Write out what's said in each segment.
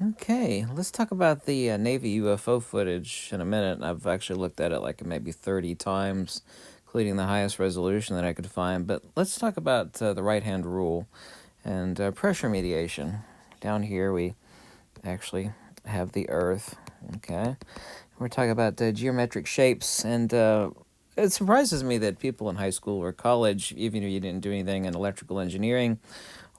Okay, let's talk about the Navy UFO footage in a minute. I've actually looked at it like maybe 30 times, including the highest resolution that I could find. But let's talk about the right-hand rule and pressure mediation. Down here we actually have the Earth, okay? We're talking about geometric shapes, and it surprises me that people in high school or college, even if you didn't do anything in electrical engineering,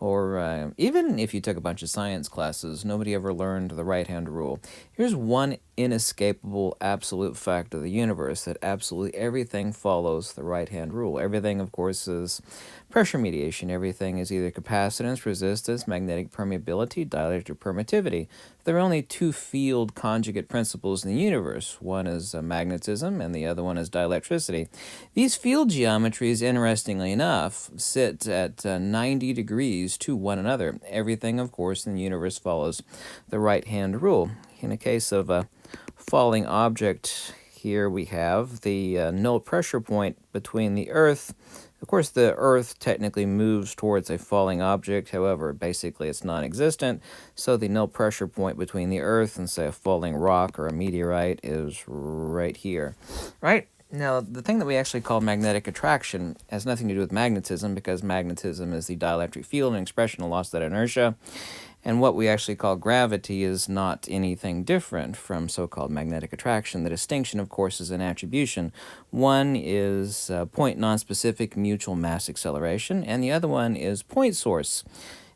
or even if you took a bunch of science classes, nobody ever learned the right-hand rule. Here's one inescapable absolute fact of the universe, that absolutely everything follows the right-hand rule. Everything, of course, is pressure mediation. Everything is either capacitance, resistance, magnetic permeability, dielectric permittivity. There are only two field conjugate principles in the universe. One is magnetism, and the other one is dielectricity. These field geometries, interestingly enough, sit at 90 degrees to one another. Everything, of course, in the universe follows the right-hand rule. In a case of a falling object, here we have the null pressure point between the Earth. Of course, the Earth technically moves towards a falling object. However, basically it's non-existent. So the null pressure point between the Earth and, say, a falling rock or a meteorite is right here, right? Now, the thing that we actually call magnetic attraction has nothing to do with magnetism, because magnetism is the dielectric field and expression of loss that inertia. And what we actually call gravity is not anything different from so-called magnetic attraction. The distinction, of course, is an attribution. One is point nonspecific mutual mass acceleration, and the other one is point source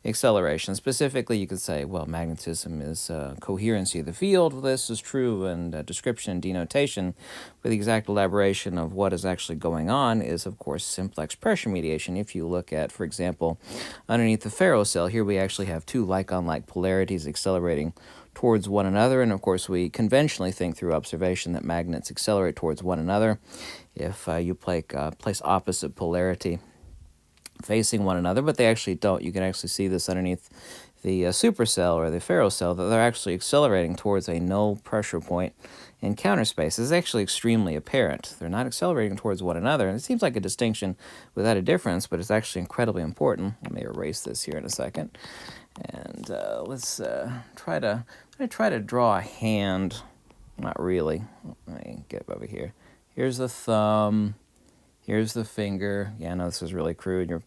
acceleration. Specifically, you could say, well, magnetism is coherency of the field. Well, this is true in description and denotation, but the exact elaboration of what is actually going on is, of course, simplex pressure mediation. If you look at, for example, underneath the ferrocell, here we actually have two like-on-like polarities accelerating towards one another, and of course we conventionally think through observation that magnets accelerate towards one another. If you place opposite polarity facing one another, but they actually don't. You can actually see this underneath the supercell or the ferrocell, that they're actually accelerating towards a null pressure point in counter space. This is actually extremely apparent. They're not accelerating towards one another, and it seems like a distinction without a difference, but it's actually incredibly important. Let me erase this here in a second, and let's try to draw a hand. Not really. Let me get over here. Here's the thumb. Here's the finger. Yeah, I know this is really crude. You're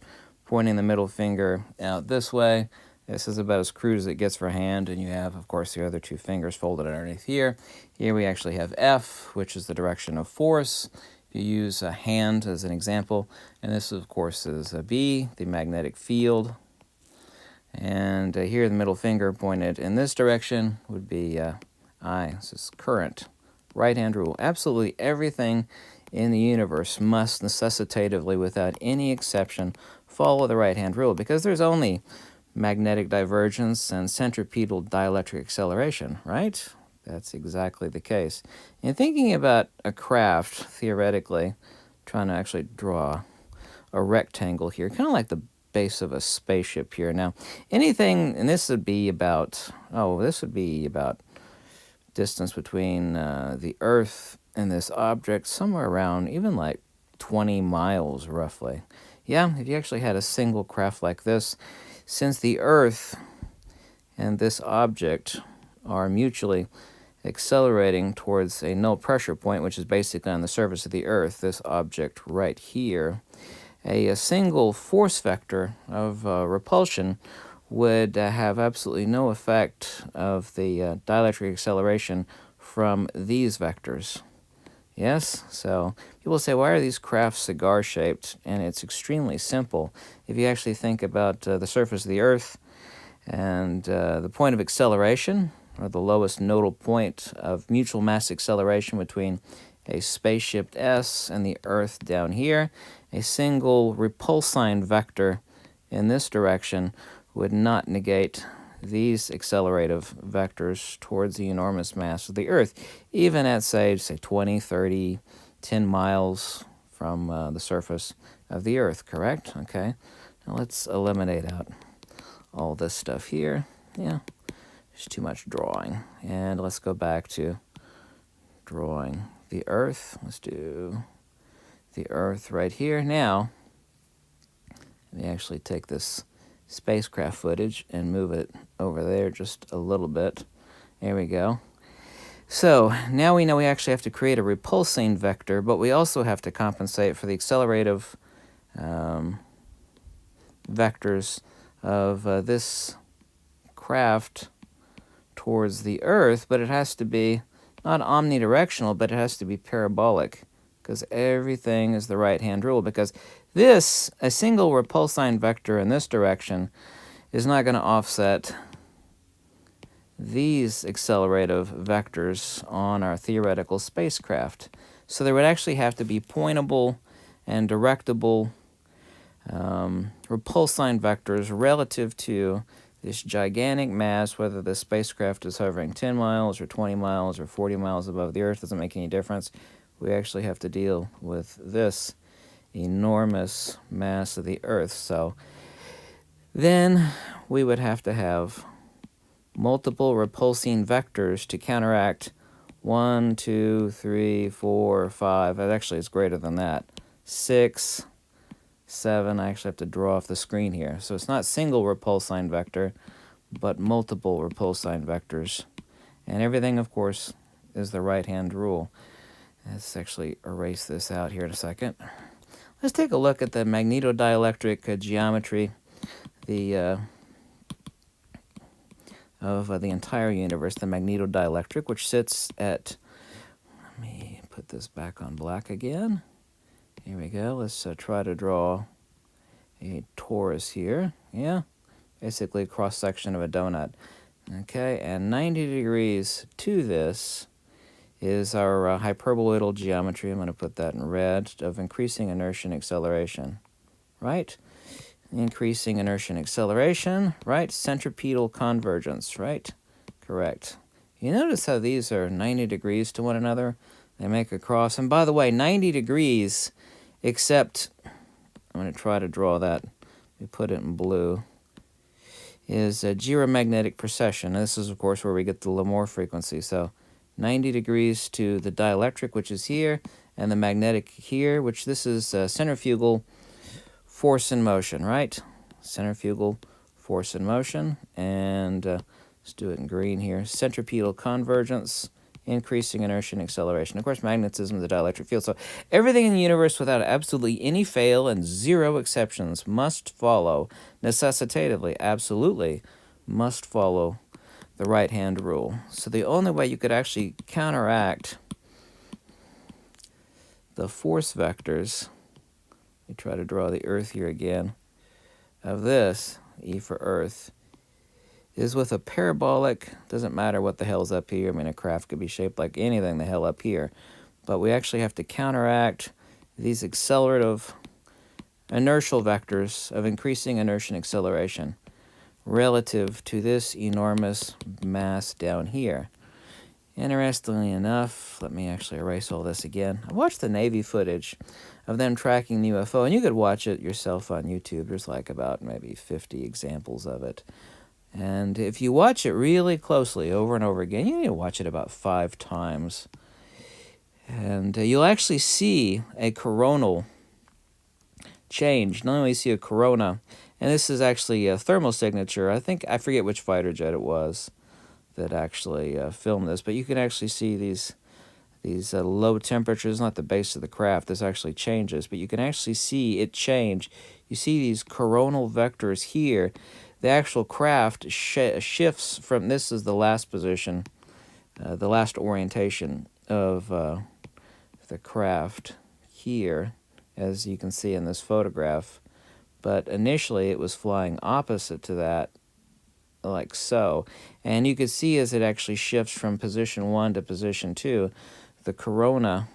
pointing the middle finger out this way. This is about as crude as it gets for a hand, and you have, of course, the other two fingers folded underneath here. Here we actually have F, which is the direction of force. You use a hand as an example, and this, of course, is a B, the magnetic field. And here the middle finger pointed in this direction would be I. This is current. Right-hand rule. Absolutely everything in the universe must necessitatively, without any exception, follow the right-hand rule, because there's only magnetic divergence and centripetal dielectric acceleration, right? That's exactly the case. In thinking about a craft, theoretically, trying to actually draw a rectangle here, kind of like the base of a spaceship here. Now, anything, and this would be about distance between the Earth and this object, somewhere around even like 20 miles roughly. Yeah, if you actually had a single craft like this, since the Earth and this object are mutually accelerating towards a null pressure point, which is basically on the surface of the Earth, this object right here, a single force vector of repulsion would have absolutely no effect of the dielectric acceleration from these vectors. Yes? So people say, why are these crafts cigar-shaped? And it's extremely simple. If you actually think about the surface of the Earth and the point of acceleration, or the lowest nodal point of mutual mass acceleration between a spaceship S and the Earth down here, a single repulsine vector in this direction would not negate these accelerative vectors towards the enormous mass of the Earth, even at, say 20, 30, 10 miles from the surface of the Earth, correct? Okay. Now let's eliminate out all this stuff here. Yeah, there's too much drawing. And let's go back to drawing the Earth. Let's do the Earth right here. Now, let me actually take this spacecraft footage and move it over there just a little bit. There we go. So now we know we actually have to create a repulsing vector, but we also have to compensate for the accelerative vectors of this craft towards the Earth, but it has to be not omnidirectional, but it has to be parabolic, because everything is the right-hand rule, because this, a single repulsine vector in this direction, is not going to offset these accelerative vectors on our theoretical spacecraft. So there would actually have to be pointable and directable repulsine vectors relative to this gigantic mass, whether the spacecraft is hovering 10 miles or 20 miles or 40 miles above the Earth, doesn't make any difference. We actually have to deal with this enormous mass of the Earth. So then we would have to have multiple repulsing vectors to counteract 1, 2, 3, 4, 5. Actually, it's greater than that. 6, 7. I actually have to draw off the screen here. So it's not single repulsine vector, but multiple repulsine vectors. And everything, of course, is the right-hand rule. Let's actually erase this out here in a second. Let's take a look at the magnetodielectric geometry of the entire universe, the magnetodielectric, which sits at, let me put this back on black again. Here we go. Let's try to draw a torus here. Yeah, basically a cross-section of a donut. Okay, and 90 degrees to this is our hyperboloidal geometry. I'm going to put that in red, of increasing inertia and acceleration, right? Increasing inertia and acceleration, right? Centripetal convergence, right? Correct. You notice how these are 90 degrees to one another? They make a cross. And by the way, 90 degrees, except, I'm going to try to draw that. We put it in blue. Is a gyromagnetic precession. This is, of course, where we get the Lamore frequency. So 90 degrees to the dielectric, which is here, and the magnetic here, which this is centrifugal force in motion, right? Centrifugal force in motion. And let's do it in green here. Centripetal convergence, increasing inertia and acceleration. Of course, magnetism of the dielectric field. So everything in the universe, without absolutely any fail and zero exceptions, must follow, necessitatively, absolutely, must follow the right-hand rule. So the only way you could actually counteract the force vectors, let me try to draw the Earth here again, of this, E for Earth, is with a parabolic, doesn't matter what the hell's up here. I mean, a craft could be shaped like anything the hell up here. But we actually have to counteract these accelerative inertial vectors of increasing inertia and acceleration relative to this enormous mass down here. Interestingly enough, let me actually erase all this again. I watched the Navy footage of them tracking the UFO, and you could watch it yourself on YouTube. There's like about maybe 50 examples of it. And if you watch it really closely over and over again, you need to watch it about 5 times. And you'll actually see a coronal change. Not only see a corona, and this is actually a thermal signature. I forget which fighter jet it was that actually filmed this, but you can actually see these low temperatures, not the base of the craft. This actually changes, but you can actually see it change. You see these coronal vectors here. The actual craft shifts from, this is the last position, the last orientation of the craft here, as you can see in this photograph. But initially it was flying opposite to that, like so. And you could see as it actually shifts from position 1 to position 2, the corona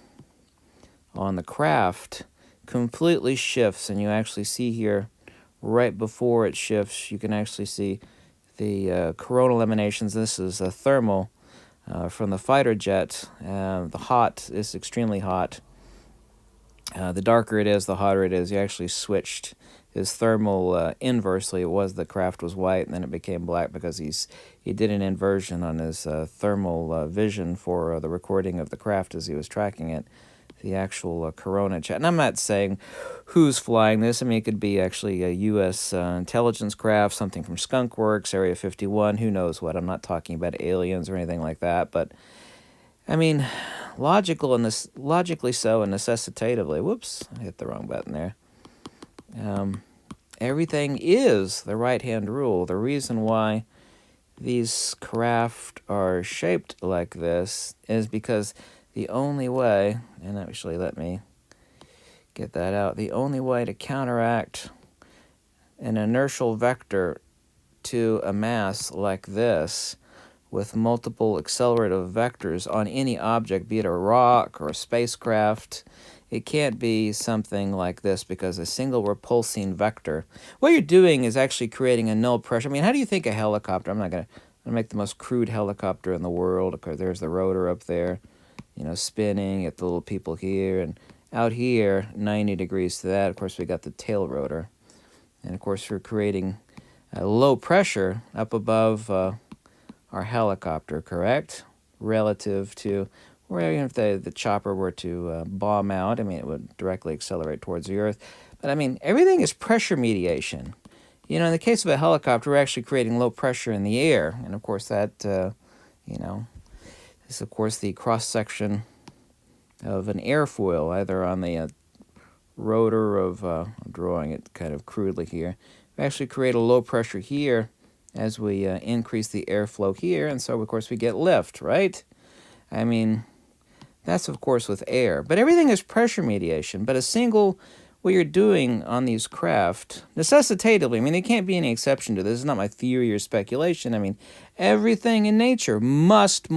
on the craft completely shifts, and you actually see here, right before it shifts, you can actually see the coronal emanations. This is a thermal from the fighter jet. The hot is extremely hot. The darker it is, the hotter it is. You actually switched his thermal inversely. It was the craft was white, and then it became black because he did an inversion on his thermal vision for the recording of the craft as he was tracking it. the actual Corona chat. And I'm not saying who's flying this. I mean, it could be actually a U.S. Intelligence craft, something from Skunk Works, Area 51, who knows what. I'm not talking about aliens or anything like that. But, I mean, logically so and necessitatively. Whoops, I hit the wrong button there. Everything is the right-hand rule. The reason why these craft are shaped like this is because the only way, and actually let me get that out, the only way to counteract an inertial vector to a mass like this with multiple accelerative vectors on any object, be it a rock or a spacecraft, it can't be something like this because a single repulsing vector, what you're doing is actually creating a null pressure. I mean, how do you think a helicopter, I'm gonna make the most crude helicopter in the world. Okay, there's the rotor up there, spinning at the little people here, and out here, 90 degrees to that, of course, we got the tail rotor. And of course, we're creating a low pressure up above our helicopter, correct? Relative to where, if the chopper were to bomb out, I mean, it would directly accelerate towards the Earth. But I mean, everything is pressure mediation. In the case of a helicopter, we're actually creating low pressure in the air. And of course, that, is of course the cross-section of an airfoil, either on the rotor of, I'm drawing it kind of crudely here. We actually create a low pressure here as we increase the airflow here, and so of course we get lift, right? I mean, that's of course with air, but everything is pressure mediation. But what you're doing on these craft, necessitatively, I mean, there can't be any exception to this. This is not my theory or speculation. I mean, everything in nature must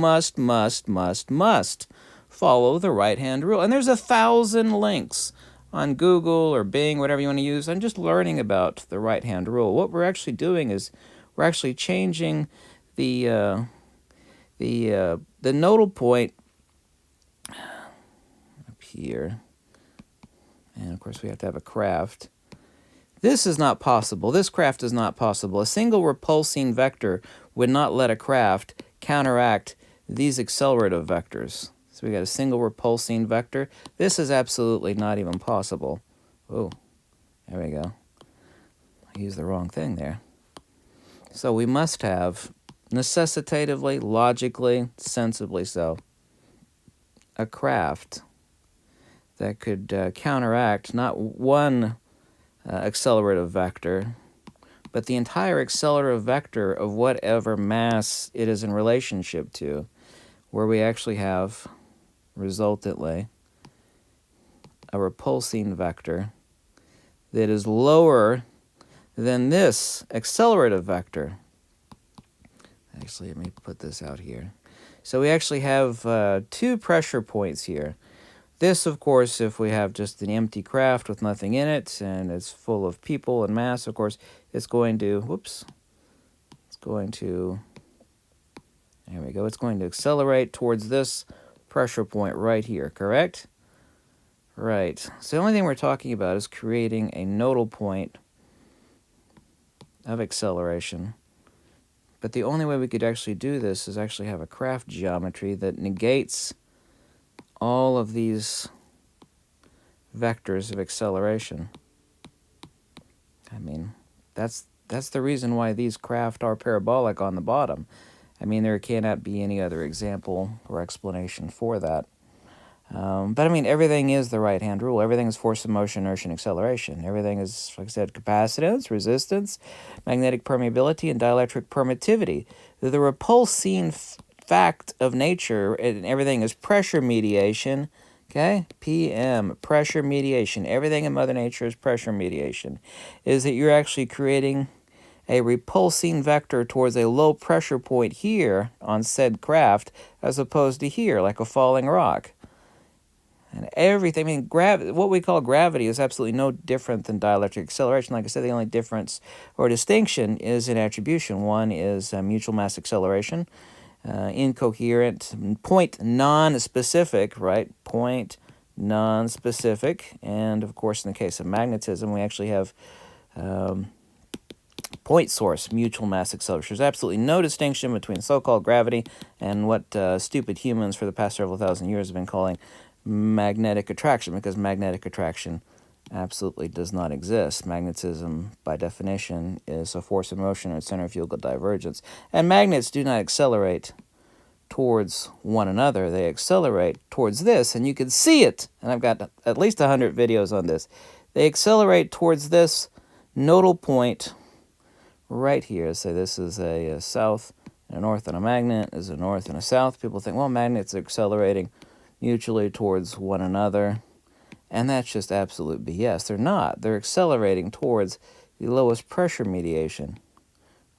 follow the right-hand rule. And there's 1,000 links on Google or Bing, whatever you want to use. I'm just learning about the right-hand rule. What we're actually doing is we're actually changing the nodal point up here. And of course we have to have a craft. This is not possible. This craft is not possible. A single repulsing vector would not let a craft counteract these accelerative vectors. So we got a single repulsing vector. This is absolutely not even possible. Oh, there we go. I used the wrong thing there. So we must have, necessitatively, logically, sensibly so, a craft that could counteract not one accelerative vector, but the entire accelerative vector of whatever mass it is in relationship to, where we actually have, resultantly, a repulsing vector that is lower than this accelerative vector. Actually, let me put this out here. So we actually have two pressure points here. This, of course, if we have just an empty craft with nothing in it and it's full of people and mass, of course, it's going to, there we go, it's going to accelerate towards this pressure point right here, correct? Right. So the only thing we're talking about is creating a nodal point of acceleration. But the only way we could actually do this is actually have a craft geometry that negates all of these vectors of acceleration. I mean, that's the reason why these craft are parabolic on the bottom. I mean, there cannot be any other example or explanation for that. But I mean, everything is the right-hand rule. Everything is force of motion, inertia, and acceleration. Everything is, like I said, capacitance, resistance, magnetic permeability, and dielectric permittivity. The repulsing fact of nature, and everything is pressure mediation, okay? PM, pressure mediation. Everything in Mother Nature is pressure mediation. Is that you're actually creating a repulsing vector towards a low pressure point here on said craft, as opposed to here, like a falling rock. And everything, I mean, what we call gravity is absolutely no different than dielectric acceleration. Like I said, the only difference or distinction is in attribution. One is mutual mass acceleration, incoherent, point non-specific, right? Point non-specific. And, of course, in the case of magnetism, we actually have point source mutual mass acceleration. There's absolutely no distinction between so-called gravity and what stupid humans for the past several thousand years have been calling magnetic attraction, because magnetic attraction absolutely does not exist. Magnetism, by definition, is a force of motion or centrifugal divergence. And magnets do not accelerate towards one another. They accelerate towards this, and you can see it. And I've got at least 100 videos on this. They accelerate towards this nodal point right here. So this is a south and a north, and a magnet is a north and a south. People think, well, magnets are accelerating mutually towards one another. And that's just absolute BS. They're not. They're accelerating towards the lowest pressure mediation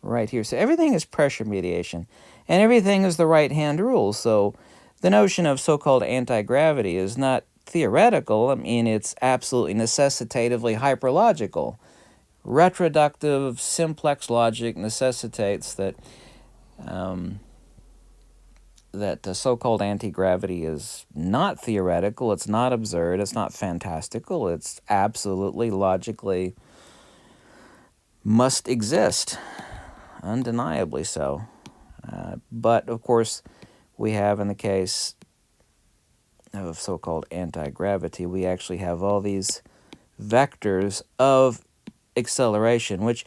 right here. So everything is pressure mediation, and everything is the right-hand rule. So the notion of so-called anti-gravity is not theoretical. I mean, it's absolutely necessitatively hyperlogical. Retroductive simplex logic necessitates that that so-called anti-gravity is not theoretical, it's not absurd, it's not fantastical, it's absolutely logically must exist, undeniably so. But, of course, we have, in the case of so-called anti-gravity, we actually have all these vectors of acceleration, which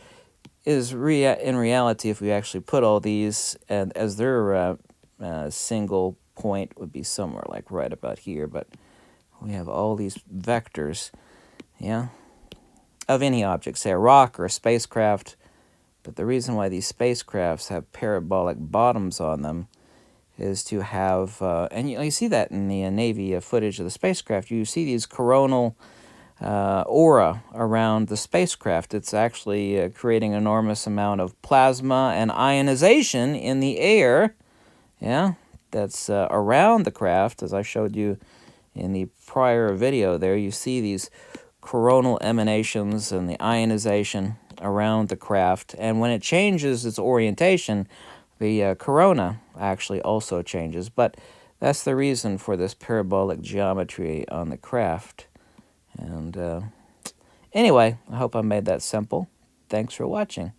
is in reality, if we actually put all these and as their single point would be somewhere like right about here, but we have all these vectors, yeah, of any object, say a rock or a spacecraft. But the reason why these spacecrafts have parabolic bottoms on them is to have, and you see that in the Navy footage of the spacecraft, you see these coronal aura around the spacecraft. It's actually creating an enormous amount of plasma and ionization in the air, yeah, that's around the craft. As I showed you in the prior video there, you see these coronal emanations and the ionization around the craft. And when it changes its orientation, the corona actually also changes. But that's the reason for this parabolic geometry on the craft. And anyway, I hope I made that simple. Thanks for watching.